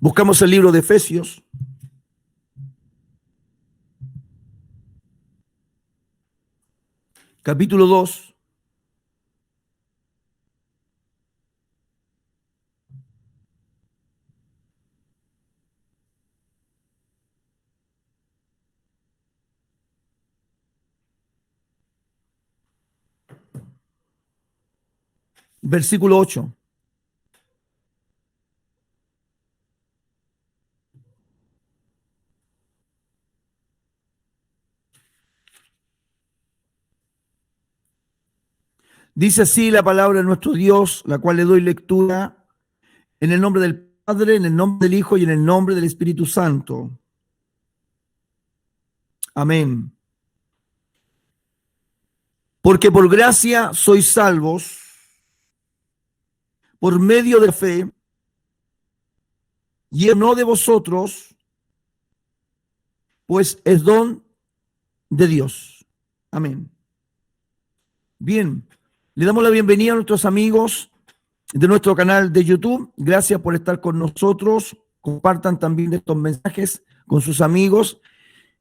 Buscamos el libro de Efesios. Capítulo 2. Versículo 8. Dice así la palabra de nuestro Dios, la cual le doy lectura en el nombre del Padre, en el nombre del Hijo y en el nombre del Espíritu Santo. Amén. Porque por gracia sois salvos por medio de la fe, y no de vosotros, pues es don de Dios. Amén. Bien, le damos la bienvenida a nuestros amigos de nuestro canal de YouTube. Gracias por estar con nosotros. Compartan también estos mensajes con sus amigos.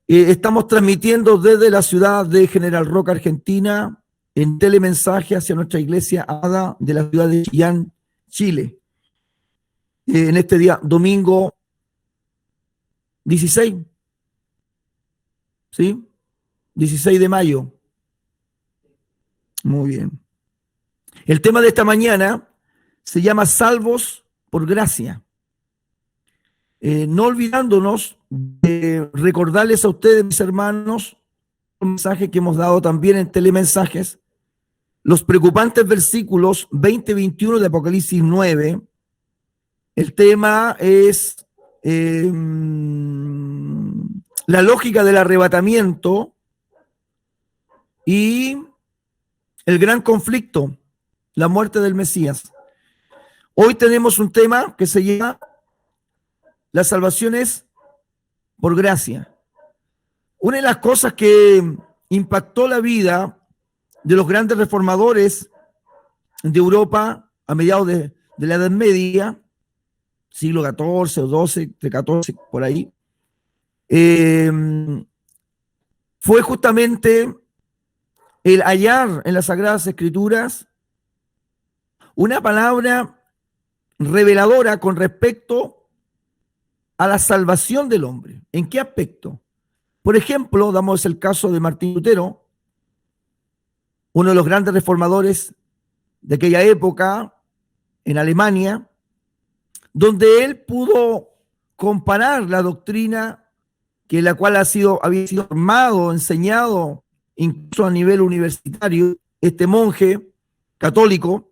Estamos transmitiendo desde la ciudad de General Roca, Argentina, en telemensaje hacia nuestra iglesia ADA de la ciudad de Chillán, Chile. En este día, domingo 16, ¿sí? 16 de mayo. Muy bien. El tema de esta mañana se llama Salvos por Gracia. No olvidándonos de recordarles a ustedes, mis hermanos, un mensaje que hemos dado también en telemensajes, los preocupantes versículos 20 y 21 de Apocalipsis 9. El tema es la lógica del arrebatamiento y el gran conflicto, la muerte del Mesías. Hoy tenemos un tema que se llama la salvación es por gracia. Una de las cosas que impactó la vida de los grandes reformadores de Europa a mediados de la Edad Media, siglo XIV o XII, entre XIV, por ahí, fue justamente el hallar en las Sagradas Escrituras una palabra reveladora con respecto a la salvación del hombre. ¿En qué aspecto? Por ejemplo, damos el caso de Martín Lutero, uno de los grandes reformadores de aquella época en Alemania, donde él pudo comparar la doctrina que la cual había sido formado, enseñado, incluso a nivel universitario, este monje católico,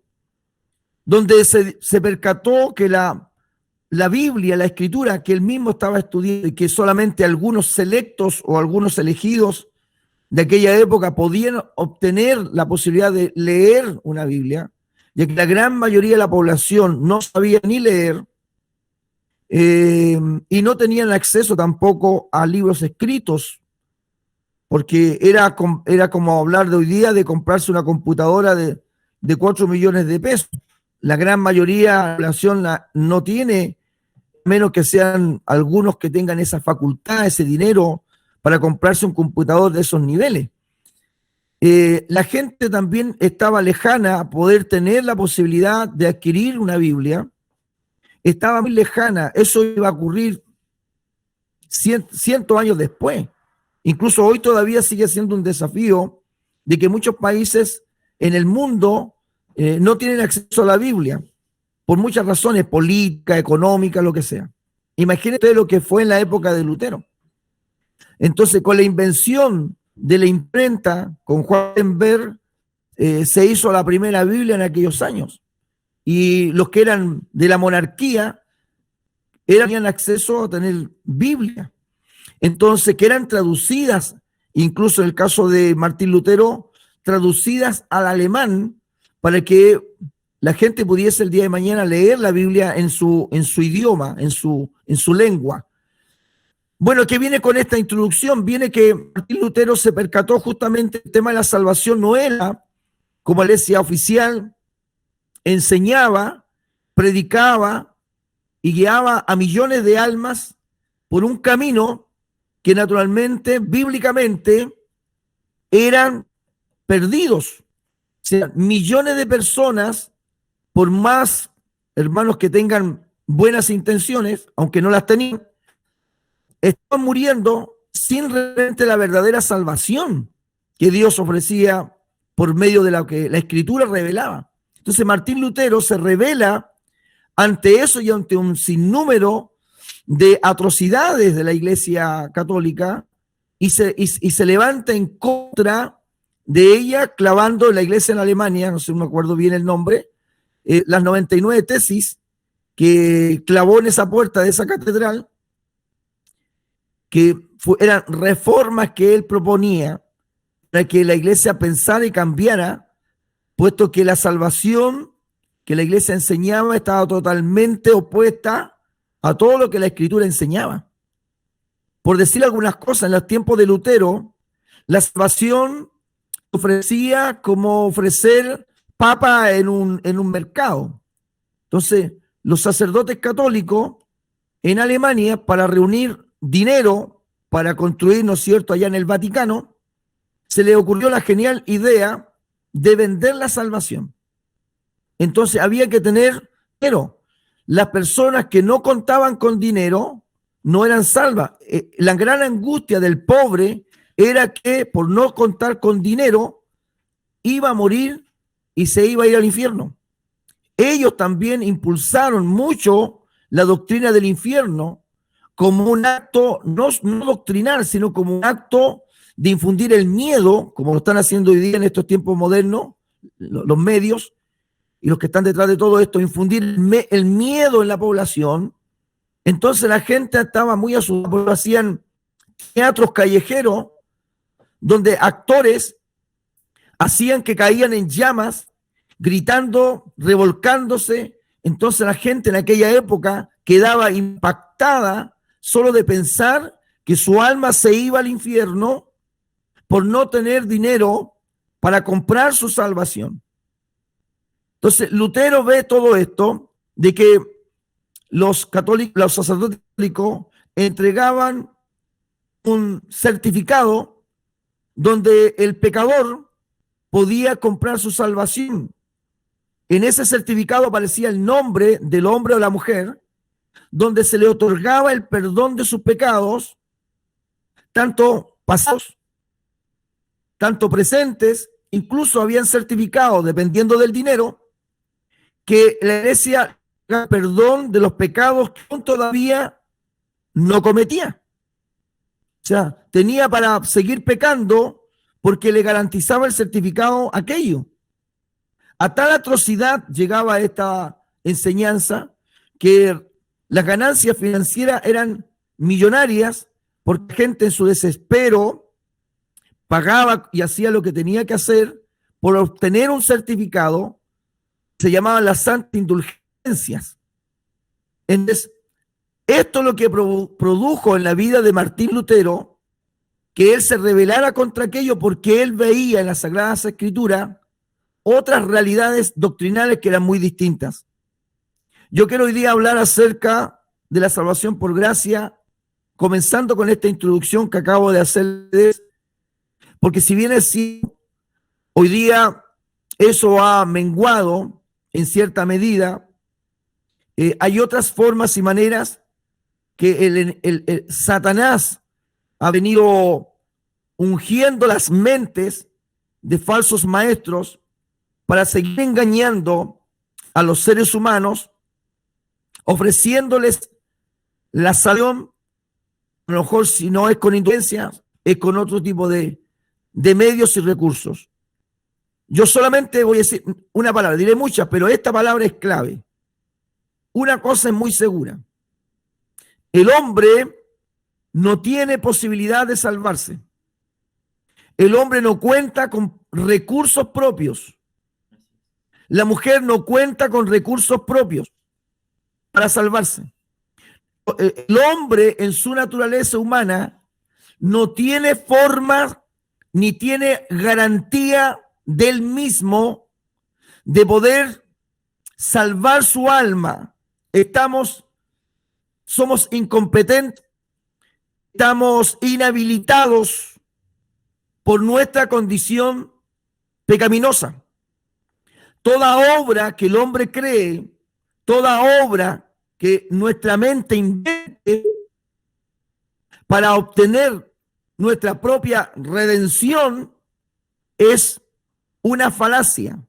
donde se percató que la Biblia, la Escritura que él mismo estaba estudiando y que solamente algunos selectos o algunos elegidos de aquella época podían obtener la posibilidad de leer una Biblia, ya que la gran mayoría de la población no sabía ni leer y no tenían acceso tampoco a libros escritos, porque era como hablar de hoy día de comprarse una computadora de 4 millones de pesos. La gran mayoría de la población no tiene, menos que sean algunos que tengan esa facultad, ese dinero para comprarse un computador de esos niveles. La gente también estaba lejana a poder tener la posibilidad de adquirir una Biblia. Estaba muy lejana. Eso iba a ocurrir cientos años después. Incluso hoy todavía sigue siendo un desafío de que muchos países en el mundo no tienen acceso a la Biblia por muchas razones, políticas, económicas, lo que sea. Imagínate lo que fue en la época de Lutero. Entonces, con la invención de la imprenta, con Juan Gutenberg, se hizo la primera Biblia en aquellos años. Y los que eran de la monarquía tenían acceso a tener Biblia. Entonces, que eran traducidas, incluso en el caso de Martín Lutero, traducidas al alemán para que la gente pudiese el día de mañana leer la Biblia en su idioma, en su lengua. Bueno, ¿qué viene con esta introducción? Viene que Martín Lutero se percató justamente el tema de la salvación no era, como la iglesia oficial enseñaba, predicaba, y guiaba a millones de almas por un camino que naturalmente, bíblicamente, eran perdidos. O sea, millones de personas, por más hermanos que tengan buenas intenciones, aunque no las tenían, estaban muriendo sin realmente la verdadera salvación que Dios ofrecía por medio de lo que la Escritura revelaba. Entonces Martín Lutero se revela ante eso y ante un sinnúmero de atrocidades de la Iglesia Católica y se levanta en contra de ella, clavando en la iglesia en Alemania, no sé, no me acuerdo bien el nombre, las 99 tesis que clavó en esa puerta de esa catedral, que eran reformas que él proponía para que la iglesia pensara y cambiara, puesto que la salvación que la iglesia enseñaba estaba totalmente opuesta a todo lo que la Escritura enseñaba. Por decir algunas cosas, en los tiempos de Lutero, la salvación ofrecía como ofrecer papa en un mercado. Entonces, los sacerdotes católicos en Alemania, para reunir dinero para construir, ¿no es cierto?, allá en el Vaticano, se les ocurrió la genial idea de vender la salvación. Entonces había que tener, pero las personas que no contaban con dinero no eran salvas. La gran angustia del pobre era que por no contar con dinero iba a morir y se iba a ir al infierno. Ellos también impulsaron mucho la doctrina del infierno como un acto, no doctrinal, sino como un acto de infundir el miedo, como lo están haciendo hoy día en estos tiempos modernos, los medios y los que están detrás de todo esto, infundir el miedo en la población. Entonces la gente estaba muy asustada, porque hacían teatros callejeros donde actores hacían que caían en llamas, gritando, revolcándose. Entonces la gente en aquella época quedaba impactada solo de pensar que su alma se iba al infierno por no tener dinero para comprar su salvación. Entonces Lutero ve todo esto de que los católicos, los sacerdotes católicos entregaban un certificado donde el pecador podía comprar su salvación. En ese certificado aparecía el nombre del hombre o la mujer, donde se le otorgaba el perdón de sus pecados, tanto pasados, tanto presentes, incluso habían certificado, dependiendo del dinero, que la iglesia da perdón de los pecados que aún todavía no cometía. O sea, tenía para seguir pecando porque le garantizaba el certificado aquello. A tal atrocidad llegaba esta enseñanza que las ganancias financieras eran millonarias porque gente en su desespero pagaba y hacía lo que tenía que hacer por obtener un certificado. Se llamaban las santas indulgencias. Entonces, esto es lo que produjo en la vida de Martín Lutero, que él se rebelara contra aquello porque él veía en las Sagradas Escrituras otras realidades doctrinales que eran muy distintas. Yo quiero hoy día hablar acerca de la salvación por gracia, comenzando con esta introducción que acabo de hacerles, porque si bien es cierto, hoy día eso ha menguado en cierta medida, hay otras formas y maneras que el Satanás ha venido ungiendo las mentes de falsos maestros para seguir engañando a los seres humanos, ofreciéndoles la salvación. A lo mejor si no es con indulgencia, es con otro tipo de medios y recursos. Yo solamente voy a decir una palabra, diré muchas, pero esta palabra es clave. Una cosa es muy segura: el hombre no tiene posibilidad de salvarse. El hombre no cuenta con recursos propios. La mujer no cuenta con recursos propios para salvarse. El hombre en su naturaleza humana no tiene forma ni tiene garantía del mismo de poder salvar su alma. Estamos somos incompetentes, estamos inhabilitados por nuestra condición pecaminosa. Toda obra que el hombre cree, toda obra que nuestra mente invente para obtener nuestra propia redención es una falacia,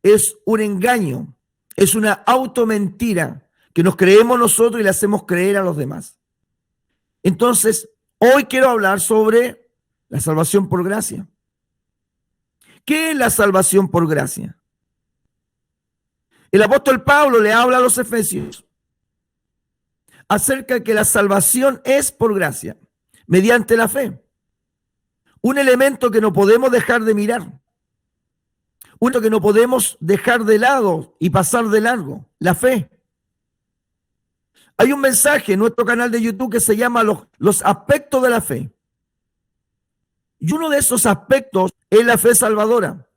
es un engaño, es una automentira que nos creemos nosotros y le hacemos creer a los demás. Entonces, hoy quiero hablar sobre la salvación por gracia. ¿Qué es la salvación por gracia? El apóstol Pablo le habla a los efesios acerca de que la salvación es por gracia, mediante la fe. Un elemento que no podemos dejar de mirar, uno que no podemos dejar de lado y pasar de largo, la fe. Hay un mensaje en nuestro canal de YouTube que se llama los aspectos de la fe. Y uno de esos aspectos es la fe salvadora.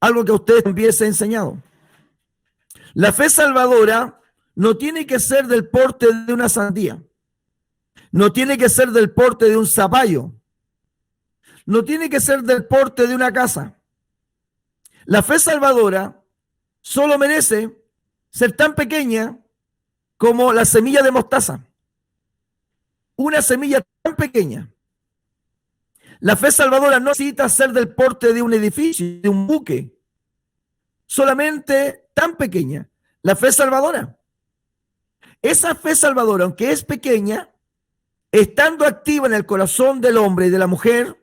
Algo que a ustedes también les he enseñado. La fe salvadora no tiene que ser del porte de una sandía. No tiene que ser del porte de un zapallo. No tiene que ser del porte de una casa. La fe salvadora solo merece ser tan pequeña como la semilla de mostaza. Una semilla tan pequeña. La fe salvadora no necesita ser del porte de un edificio, de un buque. Solamente tan pequeña. La fe salvadora. Esa fe salvadora, aunque es pequeña, estando activa en el corazón del hombre y de la mujer,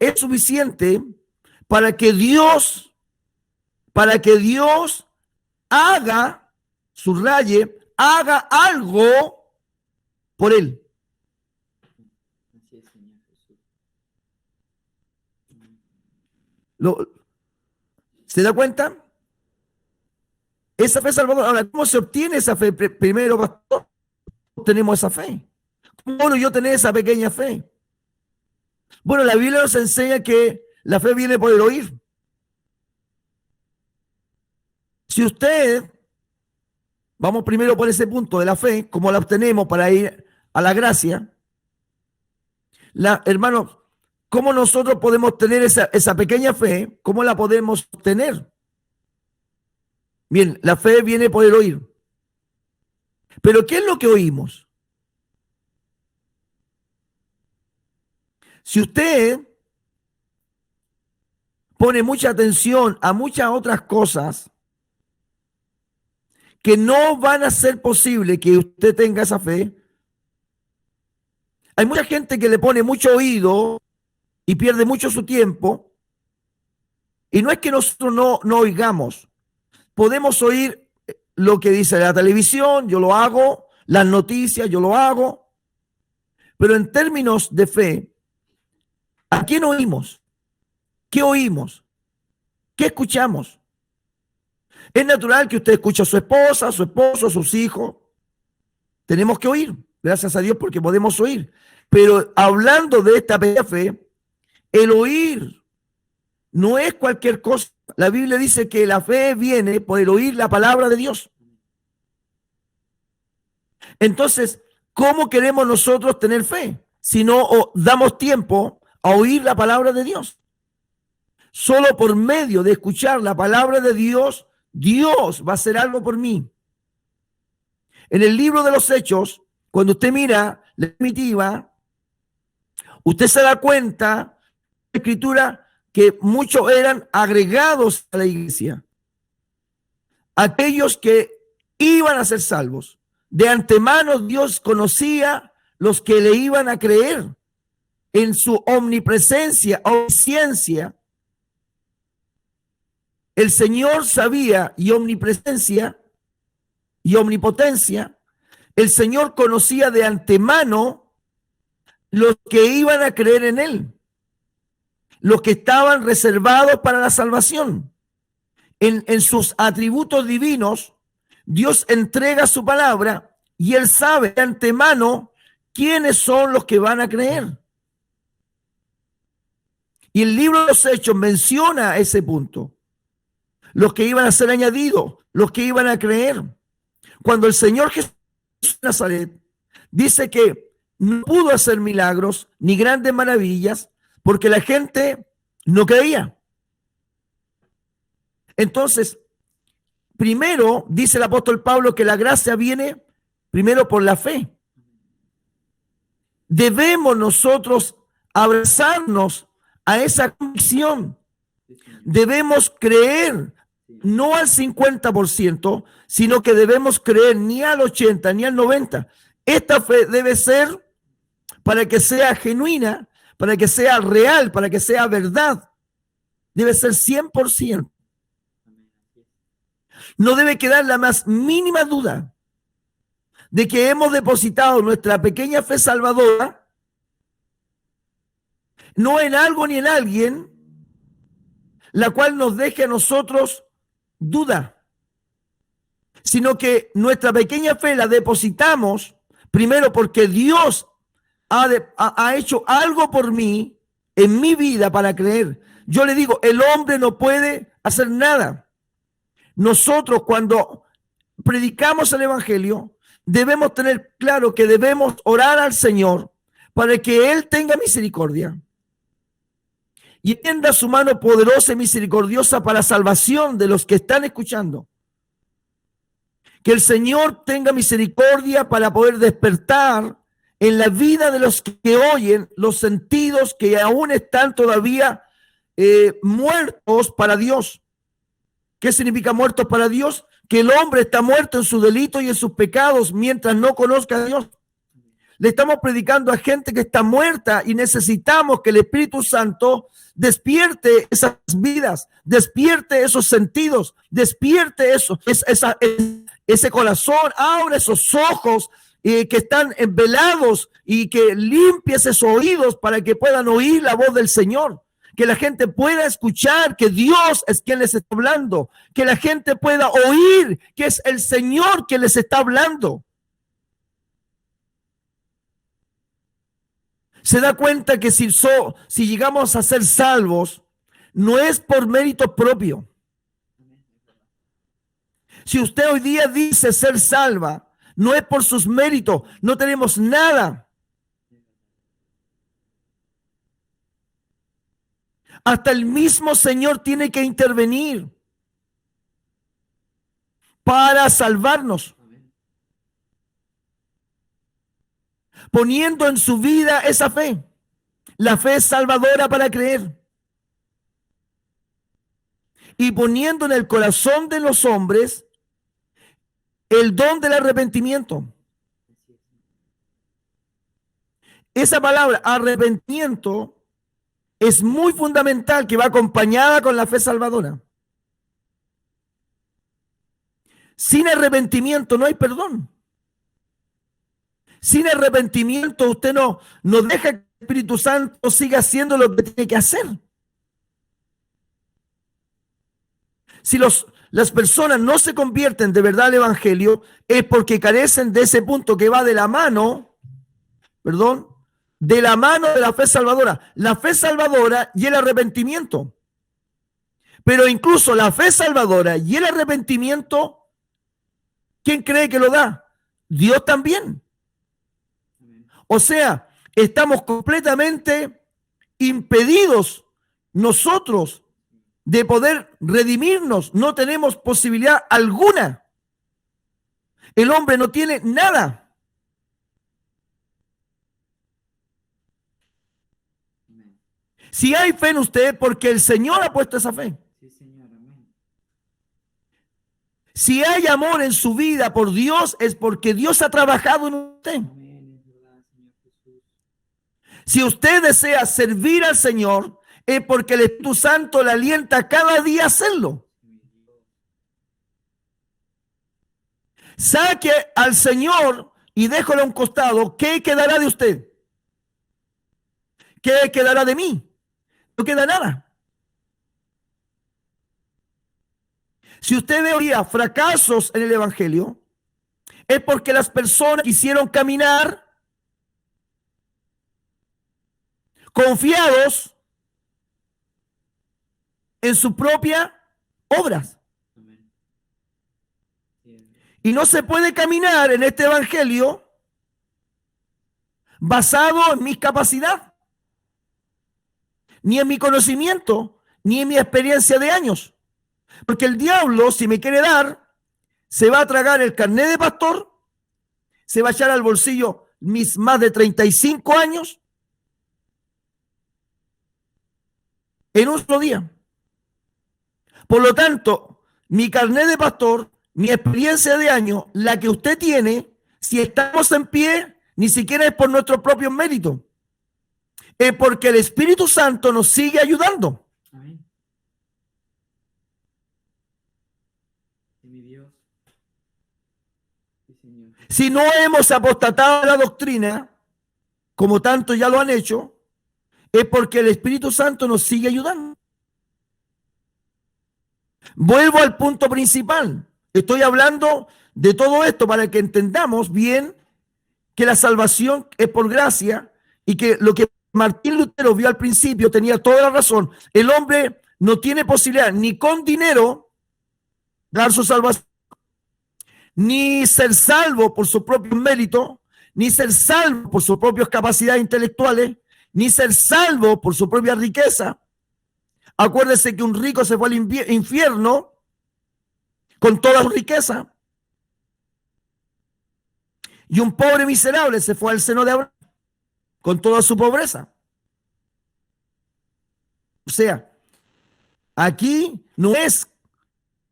es suficiente para que Dios haga, subraye, haga algo por él. ¿Se da cuenta? Esa fe salvadora. Ahora, ¿cómo se obtiene esa fe? Primero, pastor, tenemos esa fe. ¿Cómo puedo yo tener esa pequeña fe? Bueno, la Biblia nos enseña que la fe viene por el oír. Si usted, vamos primero por ese punto de la fe, ¿cómo la obtenemos para ir a la gracia? Hermanos, ¿cómo nosotros podemos tener esa pequeña fe? ¿Cómo la podemos obtener? Bien, la fe viene por el oír. Pero ¿qué es lo que oímos? Si usted pone mucha atención a muchas otras cosas que no van a ser posible que usted tenga esa fe, hay mucha gente que le pone mucho oído y pierde mucho su tiempo, y no es que nosotros no oigamos, podemos oír lo que dice la televisión, yo lo hago, las noticias, yo lo hago, pero en términos de fe, ¿a quién oímos? ¿Qué oímos? ¿Qué escuchamos? Es natural que usted escuche a su esposa, a su esposo, a sus hijos. Tenemos que oír, gracias a Dios porque podemos oír. Pero hablando de esta pequeña fe, el oír no es cualquier cosa. La Biblia dice que la fe viene por el oír la palabra de Dios. Entonces, ¿cómo queremos nosotros tener fe si no damos tiempo a oír la palabra de Dios? Solo por medio de escuchar la palabra de Dios, Dios va a hacer algo por mí. En el libro de los Hechos, cuando usted mira la primitiva, usted se da cuenta, la escritura, que muchos eran agregados a la iglesia. Aquellos que iban a ser salvos. De antemano Dios conocía los que le iban a creer en su omnipresencia, omnisciencia. El Señor sabía, y omnipresencia y omnipotencia, el Señor conocía de antemano los que iban a creer en Él, los que estaban reservados para la salvación. En sus atributos divinos, Dios entrega su palabra y Él sabe de antemano quiénes son los que van a creer. Y el libro de los Hechos menciona ese punto. Los que iban a ser añadidos, los que iban a creer. Cuando el Señor Jesús Nazaret, dice que no pudo hacer milagros ni grandes maravillas porque la gente no creía. Entonces, primero, dice el apóstol Pablo, que la gracia viene primero por la fe. Debemos nosotros abrazarnos a esa convicción. Debemos creer, no al 50%, sino que debemos creer ni al 80, ni al 90%. Esta fe debe ser para que sea genuina, para que sea real, para que sea verdad. Debe ser 100%. No debe quedar la más mínima duda de que hemos depositado nuestra pequeña fe salvadora no en algo ni en alguien, la cual nos deje a nosotros duda, sino que nuestra pequeña fe la depositamos primero porque Dios ha hecho algo por mí en mi vida para creer. Yo le digo, el hombre no puede hacer nada. Nosotros cuando predicamos el evangelio, debemos tener claro que debemos orar al Señor para que Él tenga misericordia y extienda su mano poderosa y misericordiosa para salvación de los que están escuchando. Que el Señor tenga misericordia para poder despertar en la vida de los que oyen los sentidos que aún están todavía muertos para Dios. ¿Qué significa muertos para Dios? Que el hombre está muerto en su delito y en sus pecados mientras no conozca a Dios. Le estamos predicando a gente que está muerta y necesitamos que el Espíritu Santo despierte esas vidas, despierte esos sentidos, despierte ese corazón, abra esos ojos que están velados y que limpies esos oídos para que puedan oír la voz del Señor. Que la gente pueda escuchar que Dios es quien les está hablando, que la gente pueda oír que es el Señor quien les está hablando. Se da cuenta que si llegamos a ser salvos, no es por mérito propio. Si usted hoy día dice ser salva, no es por sus méritos, no tenemos nada. Hasta el mismo Señor tiene que intervenir para salvarnos, poniendo en su vida esa fe. La fe es salvadora para creer. Y poniendo en el corazón de los hombres el don del arrepentimiento. Esa palabra, arrepentimiento, es muy fundamental, que va acompañada con la fe salvadora. Sin arrepentimiento no hay perdón. Sin arrepentimiento usted no deja que el Espíritu Santo siga haciendo lo que tiene que hacer. Si las personas no se convierten de verdad al Evangelio, es porque carecen de ese punto que va de la mano, de la mano de la fe salvadora. La fe salvadora y el arrepentimiento. Pero incluso la fe salvadora y el arrepentimiento, ¿quién cree que lo da? Dios también. O sea, estamos completamente impedidos nosotros de poder redimirnos. No tenemos posibilidad alguna. El hombre no tiene nada. Si hay fe en usted, porque el Señor ha puesto esa fe. Sí, Señor, amén. Si hay amor en su vida por Dios, es porque Dios ha trabajado en usted. Amén, es verdad, Señor Jesús. Si usted desea servir al Señor, es porque el Espíritu Santo le alienta cada día a hacerlo. Saque al Señor y déjalo a un costado. ¿Qué quedará de usted? ¿Qué quedará de mí? No queda nada. Si usted ve hoy día fracasos en el Evangelio, es porque las personas quisieron caminar confiados en su propia obras. Y no se puede caminar en este evangelio basado en mis capacidades, ni en mi conocimiento, ni en mi experiencia de años. Porque el diablo, si me quiere dar, se va a tragar el carnet de pastor, se va a echar al bolsillo mis más de 35 años en un solo día. Por lo tanto, mi carnet de pastor, mi experiencia de años, la que usted tiene, si estamos en pie, ni siquiera es por nuestros propios méritos. Es porque el Espíritu Santo nos sigue ayudando. Amén. Sí, mi Dios. Sí, Señor. Si no hemos apostatado la doctrina, como tanto ya lo han hecho, es porque el Espíritu Santo nos sigue ayudando. Vuelvo al punto principal. Estoy hablando de todo esto para que entendamos bien que la salvación es por gracia y que lo que Martín Lutero vio al principio tenía toda la razón. El hombre no tiene posibilidad ni con dinero dar su salvación, ni ser salvo por su propio mérito, ni ser salvo por sus propias capacidades intelectuales, ni ser salvo por su propia riqueza. Acuérdese que un rico se fue al infierno con toda su riqueza y un pobre miserable se fue al seno de Abraham con toda su pobreza. O sea, aquí no es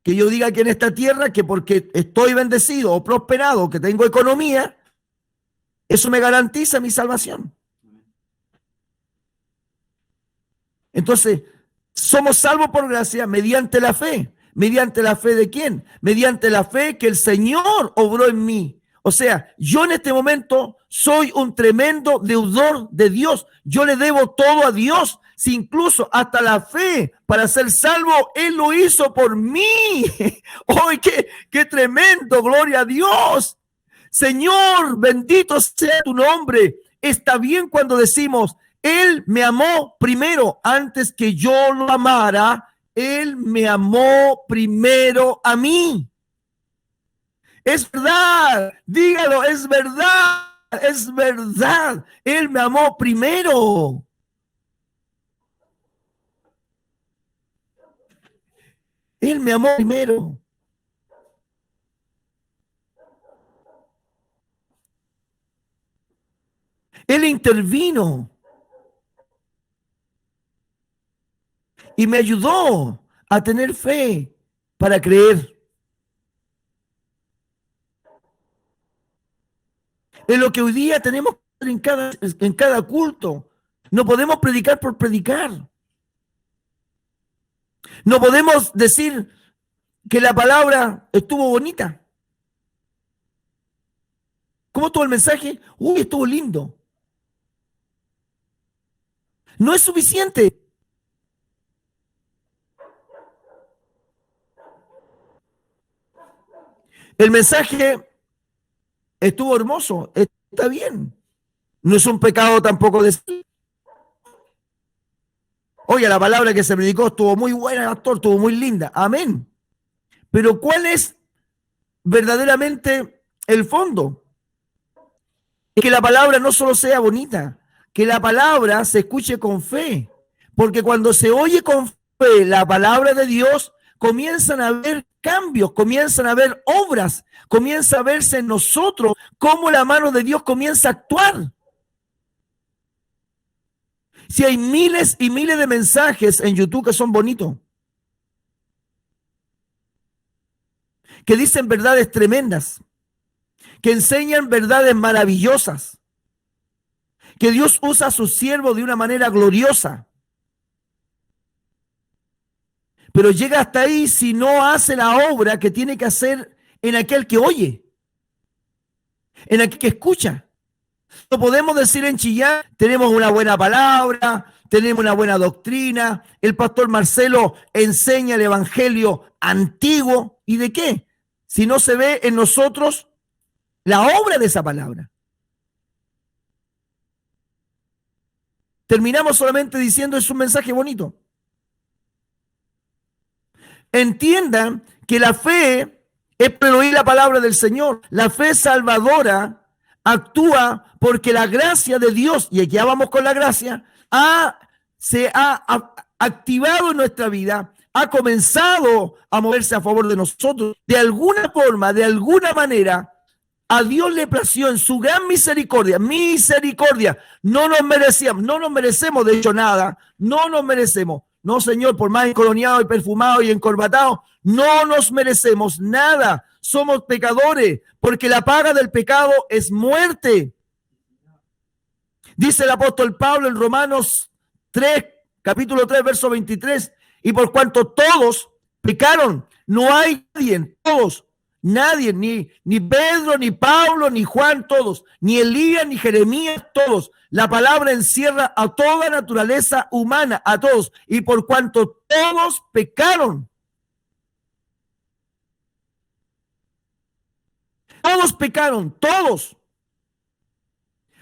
que yo diga que en esta tierra que porque estoy bendecido o prosperado o que tengo economía, eso me garantiza mi salvación. Entonces, somos salvos por gracia mediante la fe. ¿Mediante la fe de quién? Mediante la fe que el Señor obró en mí. O sea, yo en este momento soy un tremendo deudor de Dios. Yo le debo todo a Dios. Si incluso hasta la fe para ser salvo, Él lo hizo por mí. ¡Ay, qué tremendo! ¡Gloria a Dios! Señor, bendito sea tu nombre. Está bien cuando decimos, Él me amó primero antes que yo lo amara. Él me amó primero a mí. Es verdad, dígalo, es verdad, es verdad. Él me amó primero. Él me amó primero. Él intervino y me ayudó a tener fe para creer. Es lo que hoy día tenemos que hacer en cada culto. No podemos predicar por predicar. No podemos decir que la palabra estuvo bonita. ¿Cómo estuvo el mensaje? Uy, estuvo lindo. No es suficiente. El mensaje estuvo hermoso, está bien. No es un pecado tampoco decir. Oye, la palabra que se predicó estuvo muy buena, pastor, estuvo muy linda. Amén. Pero ¿cuál es verdaderamente el fondo? Es que la palabra no solo sea bonita, que la palabra se escuche con fe. Porque cuando se oye con fe la palabra de Dios, comienzan a haber cambios, comienzan a haber obras, comienza a verse en nosotros cómo la mano de Dios comienza a actuar. Si hay miles y miles de mensajes en YouTube que son bonitos, que dicen verdades tremendas, que enseñan verdades maravillosas, que Dios usa a sus siervos de una manera gloriosa, pero llega hasta ahí si no hace la obra que tiene que hacer en aquel que oye, en aquel que escucha. No podemos decir en Chillán, tenemos una buena palabra, tenemos una buena doctrina, el pastor Marcelo enseña el evangelio antiguo, ¿y de qué? Si no se ve en nosotros la obra de esa palabra. Terminamos solamente diciendo es un mensaje bonito. Entiendan que la fe es por oír la palabra del Señor. La fe salvadora actúa porque la gracia de Dios, y aquí ya vamos con la gracia, se ha activado en nuestra vida, ha comenzado a moverse a favor de nosotros. De alguna forma, de alguna manera, a Dios le plació en su gran misericordia, no nos merecemos de hecho nada, no nos merecemos. No, Señor, por más encoloniado y perfumado y encorbatado, no nos merecemos nada. Somos pecadores, porque la paga del pecado es muerte. Dice el apóstol Pablo en Romanos 3, capítulo 3, verso 23, y por cuanto todos pecaron, no hay nadie, ni Pedro, ni Pablo, ni Juan, todos, ni Elías, ni Jeremías, todos. La palabra encierra a toda naturaleza humana, a todos, y por cuanto todos pecaron. Todos pecaron, todos.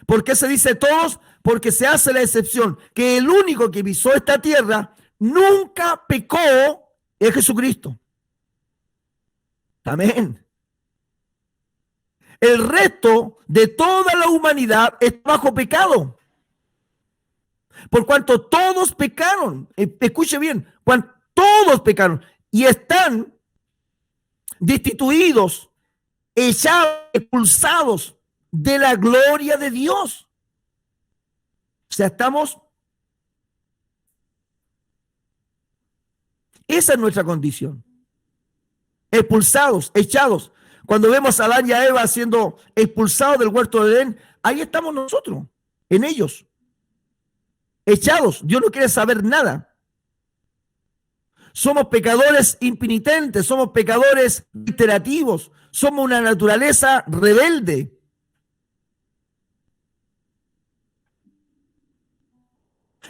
¿Por qué se dice todos? Porque se hace la excepción que el único que pisó esta tierra nunca pecó es Jesucristo. Amén. El resto de toda la humanidad está bajo pecado. Por cuanto todos pecaron, escuche bien, todos pecaron y están destituidos, echados, expulsados de la gloria de Dios. O sea, esa es nuestra condición. Expulsados, echados. Cuando vemos a Adán y a Eva siendo expulsados del huerto de Edén, ahí estamos nosotros, en ellos. Echados, Dios no quiere saber nada. Somos pecadores impenitentes, somos pecadores reiterativos, somos una naturaleza rebelde.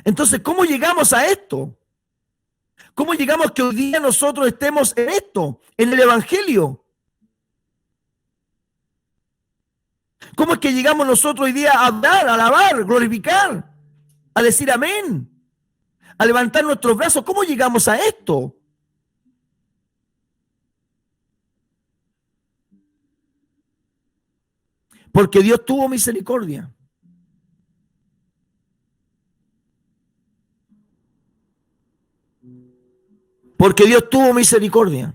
Entonces, ¿cómo llegamos a esto? ¿Cómo llegamos que hoy día nosotros estemos en esto, en el Evangelio? ¿Cómo es que llegamos nosotros hoy día a hablar, a alabar, glorificar, a decir amén, a levantar nuestros brazos? ¿Cómo llegamos a esto? Porque Dios tuvo misericordia. Porque Dios tuvo misericordia.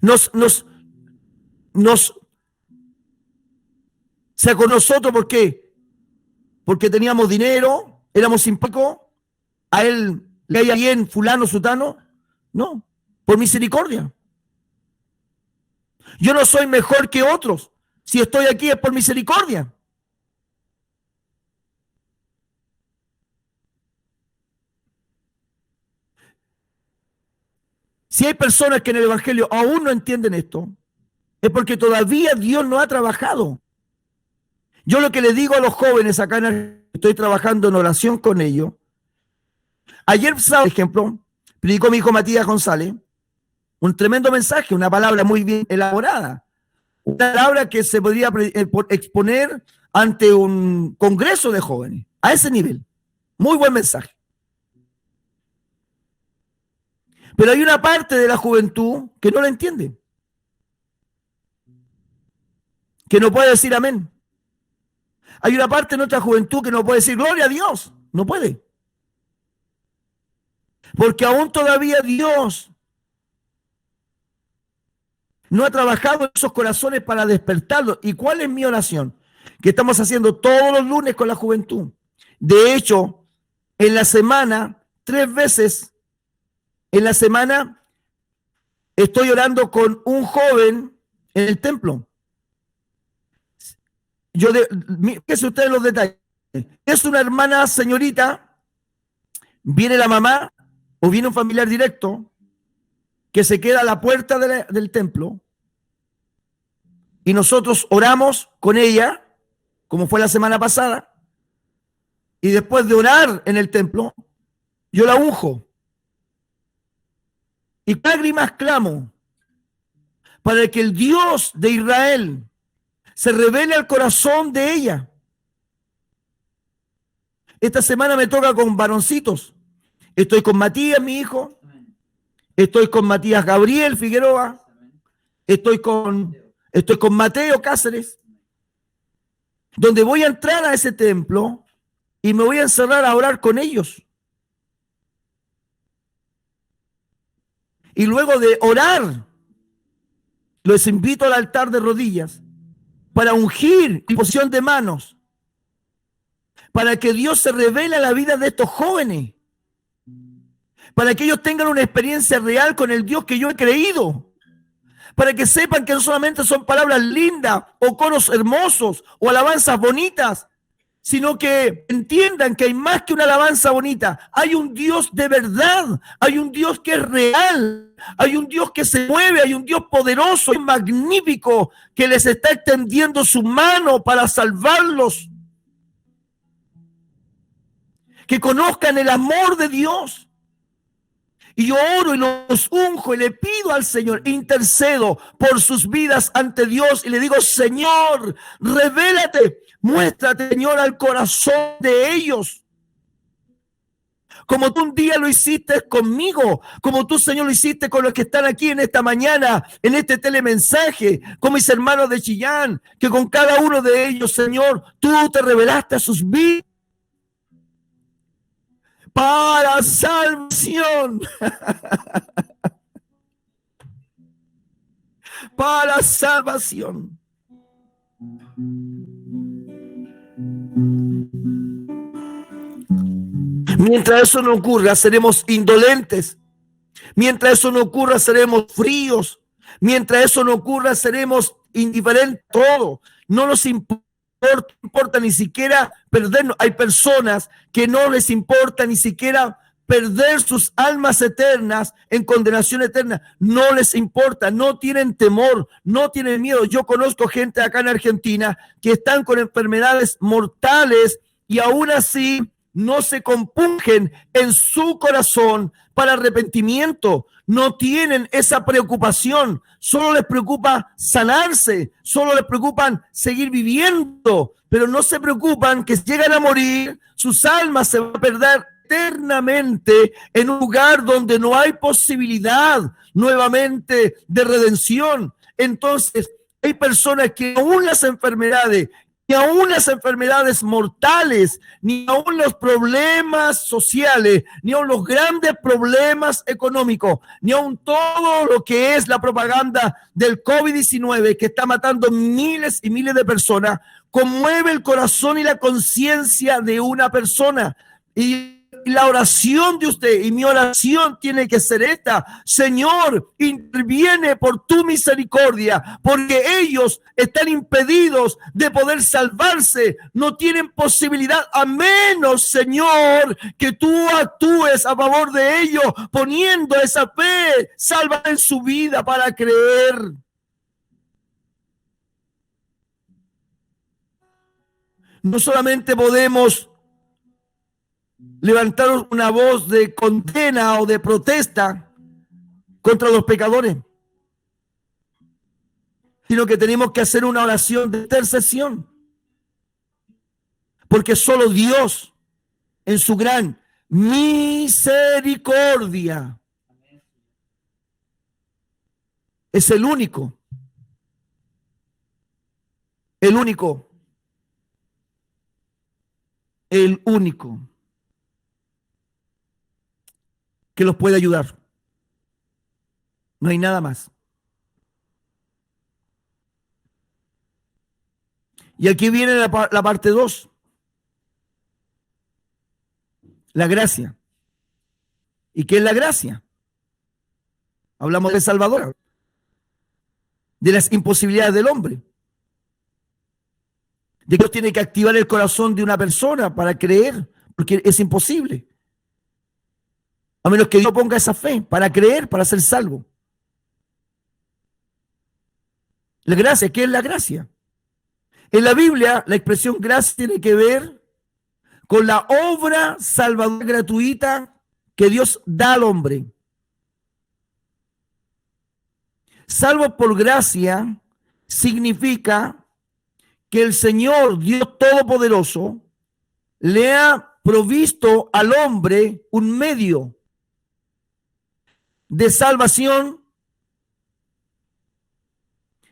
Nos sacó nosotros, ¿por qué? Porque teníamos dinero, éramos simpáticos, a él le caía bien fulano, sutano. No, por misericordia. Yo no soy mejor que otros. Si estoy aquí es por misericordia. Si hay personas que en el Evangelio aún no entienden esto, es porque todavía Dios no ha trabajado. Yo lo que le digo a los jóvenes acá, estoy trabajando en oración con ellos. Ayer, por ejemplo, predicó mi hijo Matías González un tremendo mensaje, una palabra muy bien elaborada, una palabra que se podría exponer ante un congreso de jóvenes, a ese nivel. Muy buen mensaje. Pero hay una parte de la juventud que no lo entiende, que no puede decir amén. Hay una parte de nuestra juventud que no puede decir gloria a Dios, no puede. Porque aún todavía Dios no ha trabajado en esos corazones para despertarlos. ¿Y cuál es mi oración? Que estamos haciendo todos los lunes con la juventud. De hecho, en la semana, 3 veces en la semana, estoy orando con un joven en el templo. Fíjense ustedes los detalles. Es una hermana señorita, viene la mamá o viene un familiar directo que se queda a la puerta del templo y nosotros oramos con ella, como fue la semana pasada, y después de orar en el templo, yo la unjo. Y lágrimas clamo para que el Dios de Israel se revele al corazón de ella. Esta semana me toca con varoncitos. Estoy con Matías, mi hijo, Estoy con Matías Gabriel Figueroa. Estoy con Mateo Cáceres, donde voy a entrar a ese templo y me voy a encerrar a orar con ellos. Y luego de orar, los invito al altar de rodillas para ungir en posición de manos, para que Dios se revele en la vida de estos jóvenes, para que ellos tengan una experiencia real con el Dios que yo he creído, para que sepan que no solamente son palabras lindas o coros hermosos o alabanzas bonitas, sino que entiendan que hay más que una alabanza bonita. Hay un Dios de verdad, hay un Dios que es real, hay un Dios que se mueve, hay un Dios poderoso y magnífico que les está extendiendo su mano para salvarlos. Que conozcan el amor de Dios. Y yo oro y los unjo y le pido al Señor, intercedo por sus vidas ante Dios y le digo, Señor, revélate, muéstrate, Señor, al corazón de ellos. Como tú un día lo hiciste conmigo, como tú, Señor, lo hiciste con los que están aquí en esta mañana, en este telemensaje, con mis hermanos de Chillán, que con cada uno de ellos, Señor, tú te revelaste a sus vidas. Para salvación. Para salvación. Mientras eso no ocurra, seremos indolentes. Mientras eso no ocurra, seremos fríos. Mientras eso no ocurra, seremos indiferentes a todo. No nos importa ni siquiera perdernos. Hay personas que no les importa ni siquiera perder sus almas eternas en condenación eterna. No les importa, no tienen temor, no tienen miedo. Yo conozco gente acá en Argentina que están con enfermedades mortales y aún así no se compungen en su corazón para arrepentimiento. No tienen esa preocupación. Solo les preocupa sanarse. Solo les preocupan seguir viviendo. Pero no se preocupan que si llegan a morir, sus almas se van a perder eternamente en un lugar donde no hay posibilidad nuevamente de redención. Entonces, hay personas que aún las enfermedades, ni aún las enfermedades mortales, ni aún los problemas sociales, ni aún los grandes problemas económicos, ni aún todo lo que es la propaganda del COVID-19 que está matando miles y miles de personas, conmueve el corazón y la conciencia de una persona. Y la oración de usted y mi oración tiene que ser esta: Señor, interviene por tu misericordia, porque ellos están impedidos de poder salvarse, no tienen posibilidad, a menos, Señor, que tú actúes a favor de ellos, poniendo esa fe, salva en su vida para creer. No solamente podemos levantar una voz de condena o de protesta contra los pecadores, sino que tenemos que hacer una oración de intercesión, porque solo Dios, en su gran misericordia, es el único que los puede ayudar. No hay nada más. Y aquí viene la parte 2. La gracia. ¿Y qué es la gracia? Hablamos de Salvador, de las imposibilidades del hombre, de que Dios tiene que activar el corazón de una persona para creer, porque es imposible. A menos que Dios ponga esa fe para creer, para ser salvo. La gracia, ¿qué es la gracia? En la Biblia, la expresión gracia tiene que ver con la obra salvadora gratuita que Dios da al hombre. Salvo por gracia significa que el Señor, Dios Todopoderoso, le ha provisto al hombre un medio de salvación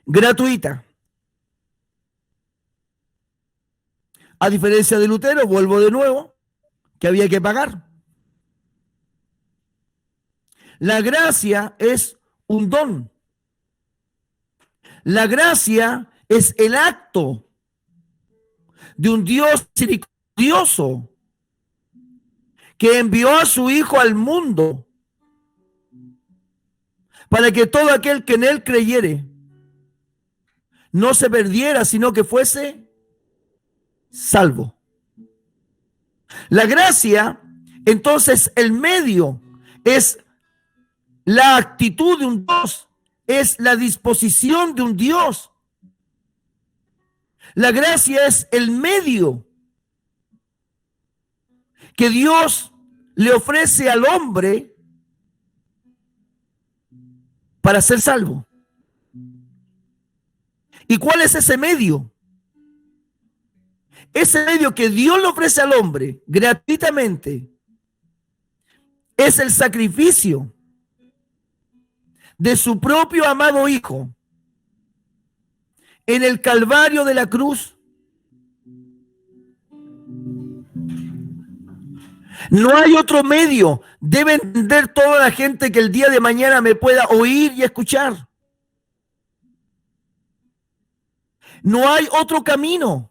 gratuita. A diferencia de Lutero, vuelvo de nuevo, que había que pagar. La gracia es un don. La gracia es el acto de un Dios misericordioso que envió a su Hijo al mundo para que todo aquel que en él creyere no se perdiera, sino que fuese salvo. La gracia, entonces, el medio es la actitud de un Dios, es la disposición de un Dios. La gracia es el medio que Dios le ofrece al hombre para ser salvo. ¿Y cuál es ese medio? Ese medio que Dios le ofrece al hombre gratuitamente es el sacrificio de su propio amado Hijo en el Calvario de la cruz. No hay otro medio. Debe entender toda la gente que el día de mañana me pueda oír y escuchar. No hay otro camino.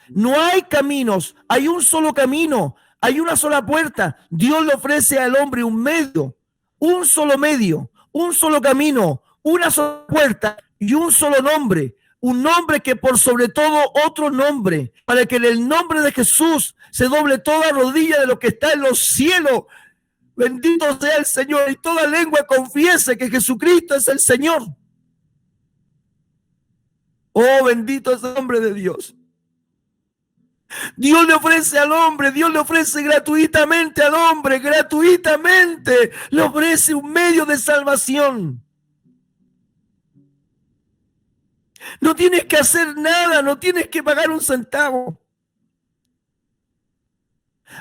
No hay caminos. Hay un solo camino. Hay una sola puerta. Dios le ofrece al hombre un medio, un solo medio, un solo camino, una sola puerta y un solo nombre. Un nombre que por sobre todo otro nombre, para que en el nombre de Jesús se doble toda rodilla de lo que está en los cielos. Bendito sea el Señor, y toda lengua confiese que Jesucristo es el Señor. Oh, bendito es el nombre de Dios. Dios le ofrece al hombre, Dios le ofrece gratuitamente al hombre, gratuitamente le ofrece un medio de salvación. No tienes que hacer nada, no tienes que pagar un centavo.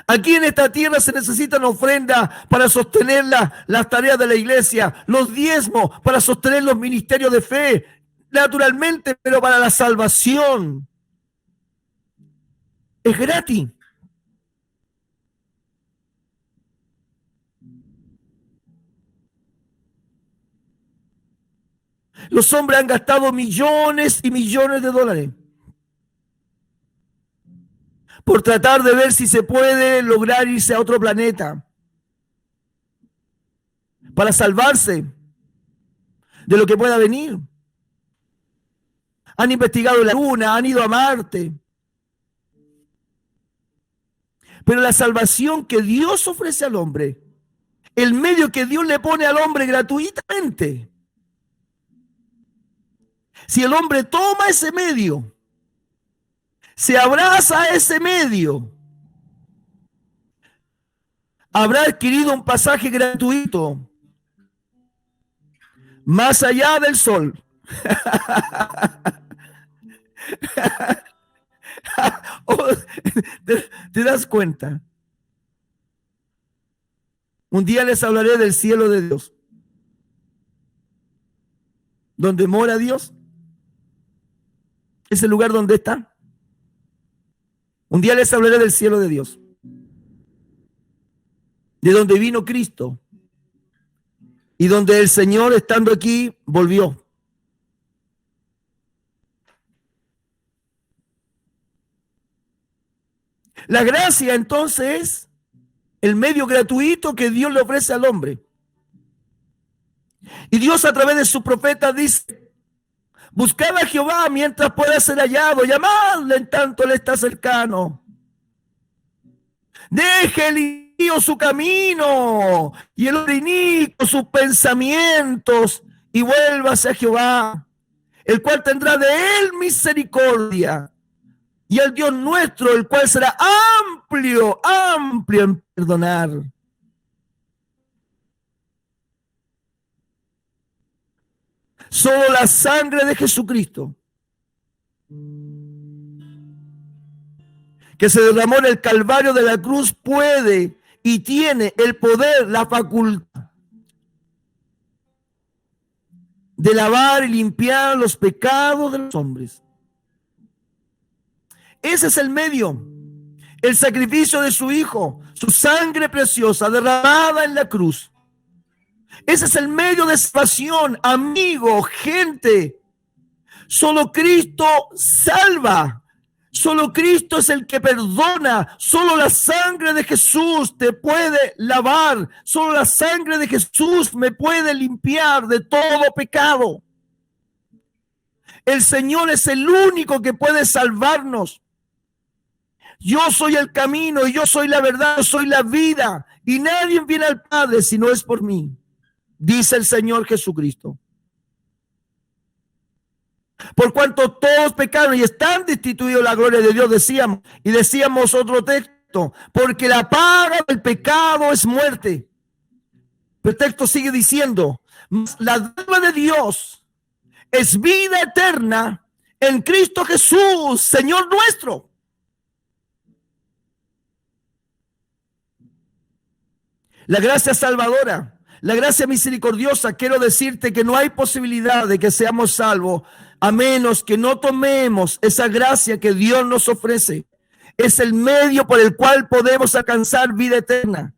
Aquí en esta tierra se necesitan ofrendas para sostener las tareas de la iglesia, los diezmos para sostener los ministerios de fe, naturalmente, pero para la salvación es gratis. Los hombres han gastado millones y millones de dólares por tratar de ver si se puede lograr irse a otro planeta para salvarse de lo que pueda venir. Han investigado la Luna, han ido a Marte. Pero la salvación que Dios ofrece al hombre, el medio que Dios le pone al hombre gratuitamente, si el hombre toma ese medio, se abraza a ese medio, habrá adquirido un pasaje gratuito más allá del sol. Oh, ¿te das cuenta? Un día les hablaré del cielo de Dios, donde mora Dios. Es el lugar donde está. Un día les hablaré del cielo de Dios, de donde vino Cristo y donde el Señor, estando aquí, volvió. La gracia entonces es el medio gratuito que Dios le ofrece al hombre. Y Dios a través de sus profetas dice: buscad a Jehová mientras pueda ser hallado, llamadle en tanto él está cercano. Deje el impío su camino y el hombre inicuo sus pensamientos, y vuélvase a Jehová, el cual tendrá de él misericordia, y el Dios nuestro, el cual será amplio en perdonar. Solo la sangre de Jesucristo, que se derramó en el Calvario de la cruz, puede y tiene el poder, la facultad de lavar y limpiar los pecados de los hombres. Ese es el medio, el sacrificio de su Hijo, su sangre preciosa derramada en la cruz. Ese es el medio de salvación, amigo, gente. Solo Cristo salva. Solo Cristo es el que perdona. Solo la sangre de Jesús te puede lavar. Solo la sangre de Jesús me puede limpiar de todo pecado. El Señor es el único que puede salvarnos. Yo soy el camino y yo soy la verdad, yo soy la vida. Y nadie viene al Padre si no es por mí, dice el Señor Jesucristo. Por cuanto todos pecaron y están destituidos de la gloria de Dios, decíamos otro texto, porque la paga del pecado es muerte. Pero el texto sigue diciendo, la dádiva de Dios es vida eterna en Cristo Jesús, Señor nuestro. La gracia salvadora, la gracia misericordiosa, quiero decirte que no hay posibilidad de que seamos salvos a menos que no tomemos esa gracia que Dios nos ofrece. Es el medio por el cual podemos alcanzar vida eterna.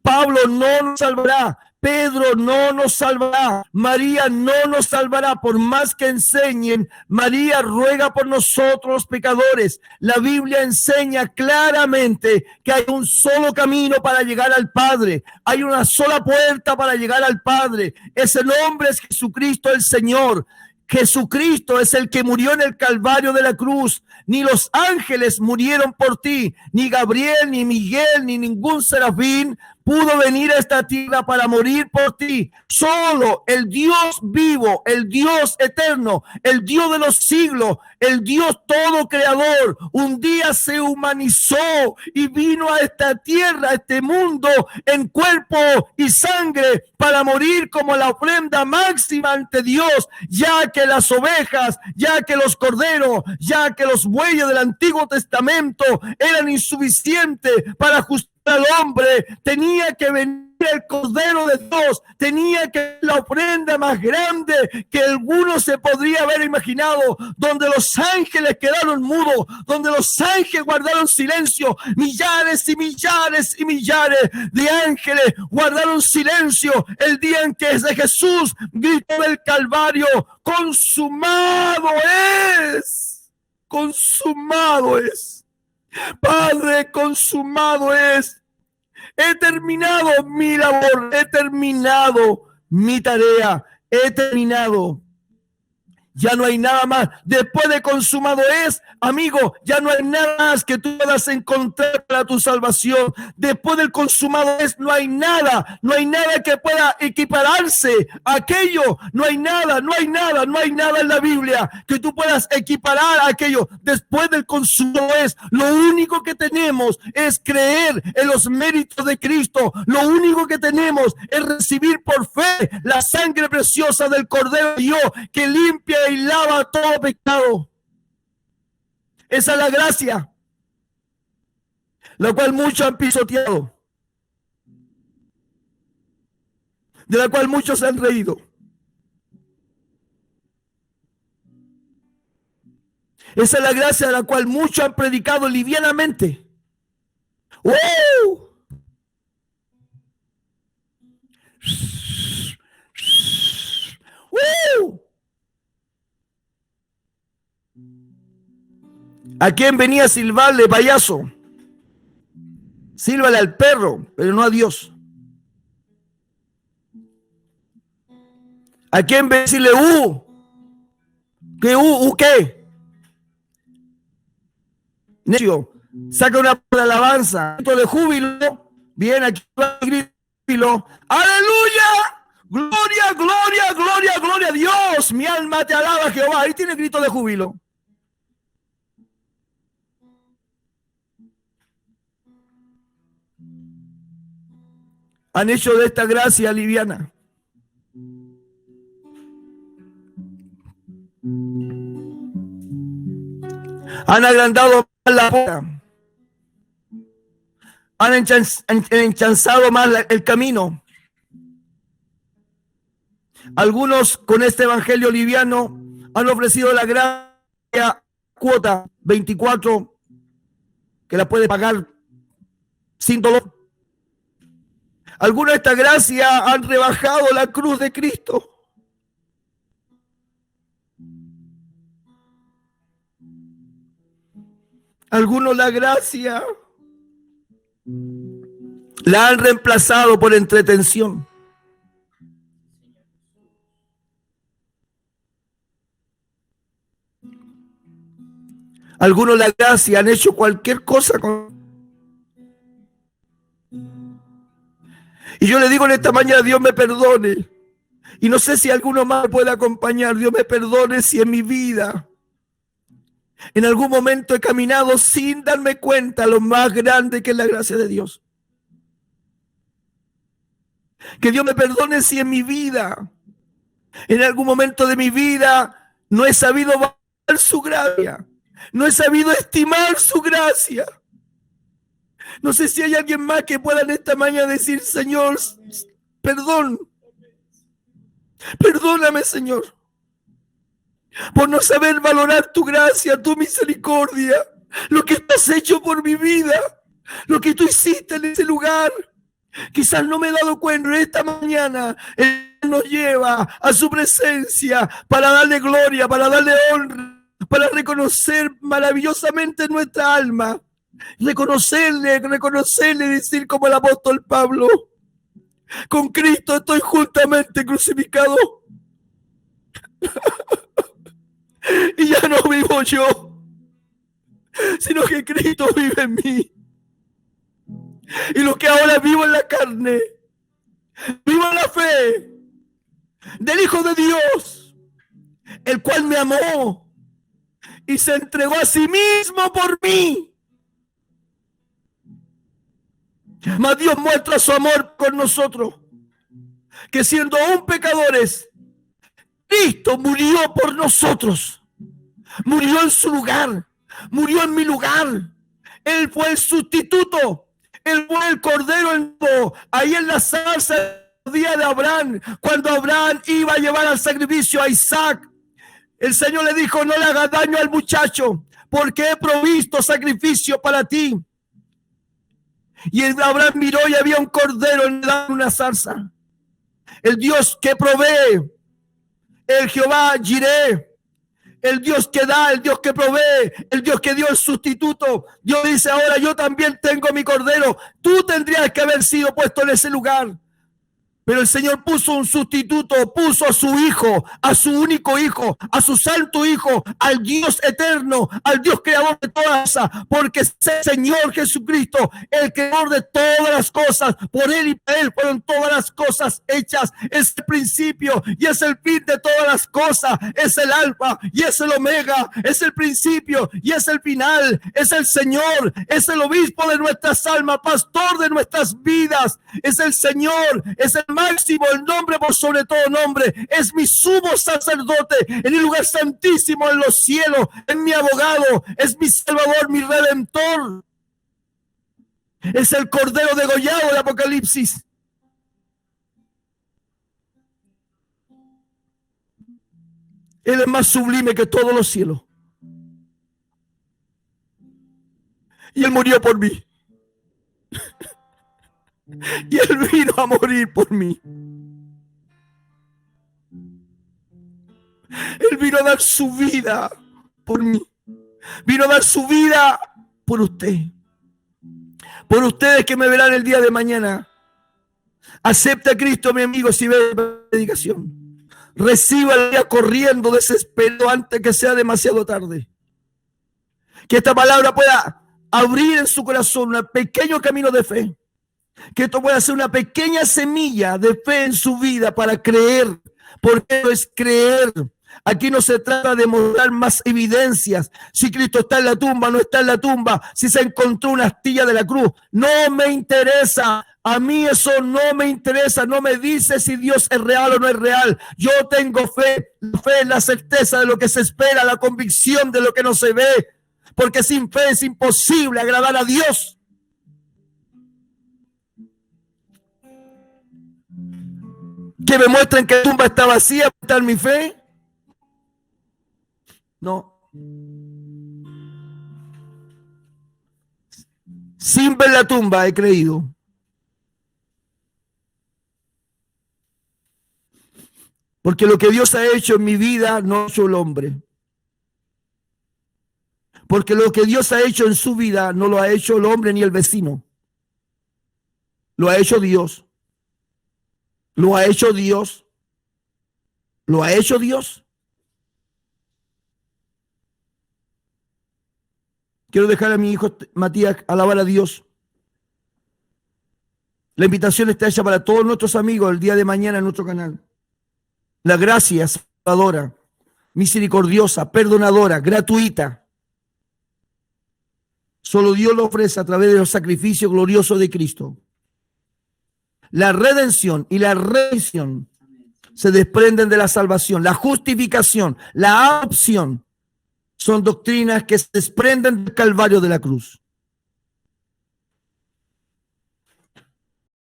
Pablo no nos salvará, Pedro no nos salvará, María no nos salvará, por más que enseñen. María ruega por nosotros los pecadores. La Biblia enseña claramente que hay un solo camino para llegar al Padre, hay una sola puerta para llegar al Padre. Ese nombre es Jesucristo el Señor. Jesucristo es el que murió en el Calvario de la cruz. Ni los ángeles murieron por ti, ni Gabriel, ni Miguel, ni ningún serafín pudo venir a esta tierra para morir por ti. Solo el Dios vivo, el Dios eterno, el Dios de los siglos, el Dios todo creador, un día se humanizó y vino a esta tierra, a este mundo, en cuerpo y sangre, para morir como la ofrenda máxima ante Dios, ya que las ovejas, ya que los corderos, ya que los bueyes del Antiguo Testamento eran insuficientes para justificar al hombre. Tenía que venir el Cordero de Dios, tenía que ser la ofrenda más grande que alguno se podría haber imaginado, donde los ángeles quedaron mudos, donde los ángeles guardaron silencio. Millares y millares y millares de ángeles guardaron silencio el día en que Jesús gritó del Calvario: consumado es, consumado es. Padre, consumado es. He terminado mi labor, he terminado mi tarea, he terminado. Ya no hay nada más. Después de consumado es, amigo, ya no hay nada más que tú puedas encontrar para tu salvación. Después del consumado es, no hay nada que pueda equipararse a aquello. No hay nada en la Biblia que tú puedas equiparar a aquello. Después del consumado es, lo único que tenemos es creer en los méritos de Cristo. Lo único que tenemos es recibir por fe la sangre preciosa del Cordero de Dios, que limpia y lava todo pecado. Esa es la gracia, la cual muchos han pisoteado, de la cual muchos se han reído. Esa es la gracia de la cual muchos han predicado livianamente. ¡Uh! ¡Uh! ¿A quién venía a silbarle, payaso? Sílvale al perro, pero no a Dios. ¿A quién venía a decirle ¿Qué qué? Necio, saca una alabanza, grito de júbilo. Bien, aquí va el grito de júbilo. ¡Aleluya! ¡Gloria, gloria, gloria, gloria a Dios! Mi alma te alaba, Jehová. Ahí tiene grito de júbilo. Han hecho de esta gracia liviana. Han agrandado más la boca. Han enchanzado más el camino. Algunos con este evangelio liviano han ofrecido la gracia cuota 24 que la puede pagar sin dolor. Algunos de esta gracia han rebajado la cruz de Cristo. Algunos la gracia la han reemplazado por entretención. Algunos la gracia han hecho cualquier cosa con... Y yo le digo en esta mañana, Dios me perdone. Y no sé si alguno más me puede acompañar. Dios me perdone si en mi vida en algún momento he caminado sin darme cuenta lo más grande que es la gracia de Dios. Que Dios me perdone si en mi vida, en algún momento de mi vida, no he sabido valorar su gracia. No he sabido estimar su gracia. No sé si hay alguien más que pueda en esta mañana decir, Señor, perdón. Perdóname, Señor, por no saber valorar tu gracia, tu misericordia, lo que tú has hecho por mi vida, lo que tú hiciste en ese lugar. Quizás no me he dado cuenta. Esta mañana Él nos lleva a su presencia para darle gloria, para darle honra, para reconocer maravillosamente nuestra alma, reconocerle, decir como el apóstol Pablo, con Cristo estoy juntamente crucificado. Y ya no vivo yo, sino que Cristo vive en mí. Y lo que ahora vivo en la carne, vivo en la fe del Hijo de Dios, el cual me amó y se entregó a sí mismo por mí. Mas Dios muestra su amor con nosotros, que siendo aún pecadores, Cristo murió por nosotros. Murió en su lugar, murió en mi lugar. Él fue el sustituto, él fue el cordero ahí en la zarza el día de Abraham, cuando Abraham iba a llevar al sacrificio a Isaac. El Señor le dijo, no le hagas daño al muchacho, porque he provisto sacrificio para ti. Y Abraham miró y había un cordero en una zarza. El Dios que provee, el Jehová Jireh, el Dios que da, el Dios que provee, el Dios que dio el sustituto. Dios dice, ahora yo también tengo mi cordero. Tú tendrías que haber sido puesto en ese lugar. Pero el Señor puso un sustituto, puso a su Hijo, a su único Hijo, a su santo Hijo, al Dios eterno, al Dios creador de todas, porque es el Señor Jesucristo, el creador de todas las cosas. Por Él y para Él fueron todas las cosas hechas. Es el principio y es el fin de todas las cosas. Es el alfa y es el omega. Es el principio y es el final. Es el Señor, es el obispo de nuestras almas, pastor de nuestras vidas. Es el Señor, es el máximo, el nombre por sobre todo nombre, es mi sumo sacerdote en el lugar santísimo en los cielos, es mi abogado, es mi salvador, mi redentor, es el cordero degollado de Apocalipsis. Él es más sublime que todos los cielos y Él murió por mí. Y Él vino a morir por mí. Él vino a dar su vida por mí. Vino a dar su vida por usted. Por ustedes que me verán el día de mañana. Acepte a Cristo, mi amigo, si ve la predicación. Reciba el día corriendo, desesperado, antes que sea demasiado tarde. Que esta palabra pueda abrir en su corazón un pequeño camino de fe. Que esto pueda ser una pequeña semilla de fe en su vida para creer, porque no es creer. Aquí no se trata de mostrar más evidencias, si Cristo está en la tumba, no está en la tumba, si se encontró una astilla de la cruz. No me interesa, a mí eso no me interesa, no me dice si Dios es real o no es real. Yo tengo fe, la fe es la certeza de lo que se espera, la convicción de lo que no se ve, porque sin fe es imposible agradar a Dios. que me muestran que la tumba está vacía para estar mi fe. No. Sin ver la tumba he creído. Porque lo que Dios ha hecho en mi vida no ha hecho el hombre. Porque lo que Dios ha hecho en su vida no lo ha hecho el hombre ni el vecino. Lo ha hecho Dios. Lo ha hecho Dios. Lo ha hecho Dios. Quiero dejar a mi hijo Matías alabar a Dios. La invitación está hecha para todos nuestros amigos el día de mañana en nuestro canal. La gracia salvadora, misericordiosa, perdonadora, gratuita. Solo Dios lo ofrece a través de los sacrificios gloriosos de Cristo. La redención y la remisión se desprenden de la salvación. La justificación, la adopción son doctrinas que se desprenden del Calvario de la cruz.